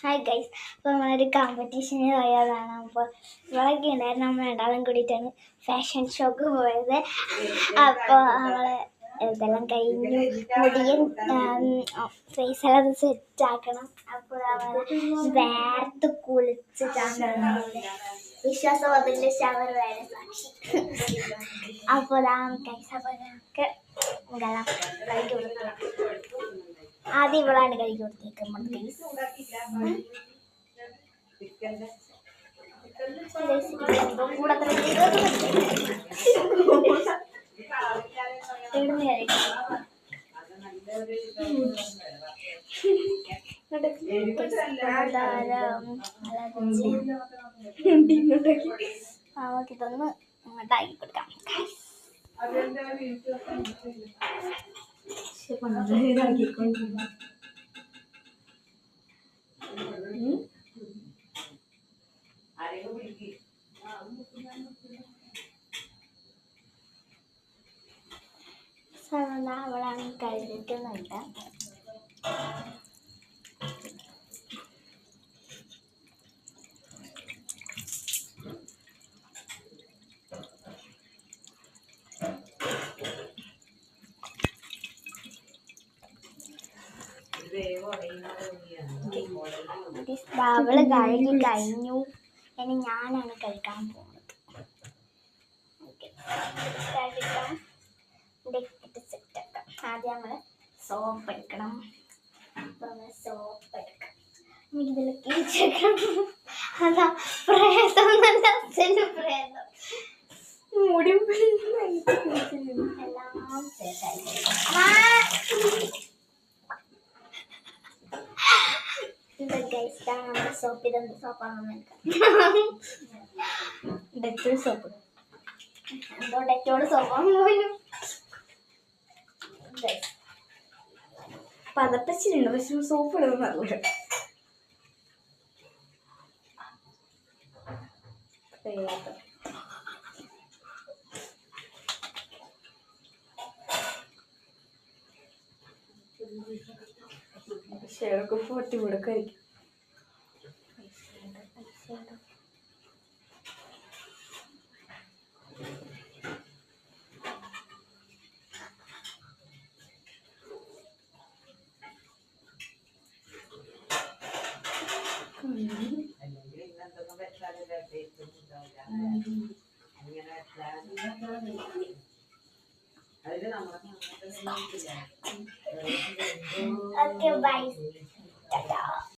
Hi guys, അപ്പോൾ നമ്മളൊരു കോമ്പറ്റീഷന് പോയതാണ്. അപ്പോൾ ഇവളൊക്കെ ഉണ്ടായിരുന്നു. നമ്മൾ രണ്ടാളും കൂടിയിട്ടാണ് ഫാഷൻ ഷോക്ക് പോയത്. അപ്പോൾ നമ്മൾ ഇതെല്ലാം കഴിഞ്ഞു, മുടിയും ഫേസെല്ലാം സെറ്റാക്കണം. അപ്പോൾ നമ്മൾ വേർത്ത് കുളിച്ചിട്ടാണ് വിശ്വാസം അതിൻ്റെ ഷവർ വരെ സാക്ഷി. അപ്പോൾ ഗൈസ്, അപ്പോൾ നമുക്ക് കഴിച്ചു കൊടുക്കാം. ആദ്യം ഇവളാണ് കഴിച്ചു കൊടുത്തേക്കുന്നത് ഗൈസ്. ഇതൊന്ന് ഇങ്ങോട്ടാക്കി കൊടുക്കാം. അവളാണ് കഴിക്കുന്നുണ്ട്. അവള് കഴുകി കഴിഞ്ഞു. ഇനി ഞാനാണ് കഴിക്കാൻ പോകുന്നത്. സെറ്റാക്കാം. ആദ്യം നമ്മള് സോപ്പ് എടുക്കണം. സോപ്പ് എടുക്കാം. ഇതിലൊക്കെ അതാ പ്രേതം നല്ല പ്രേതം മുടി എല്ലാം സെറ്റായി. സോപ്പ് ഇതെന്ത് സോപ്പാണെന്ന് ഡെറ്റോൾ സോപ്പ്. എന്തോ ഡെറ്റോൾ സോപ്പാണ് പോലും പതപ്പച്ചിലുണ്ട്, പക്ഷെ സോപ്പ് ഇടുന്നത് നല്ലത്. ഷെയർക്ക് പൊട്ടി കൊടുക്കായിരിക്കും. Okay, bye. Ta-da.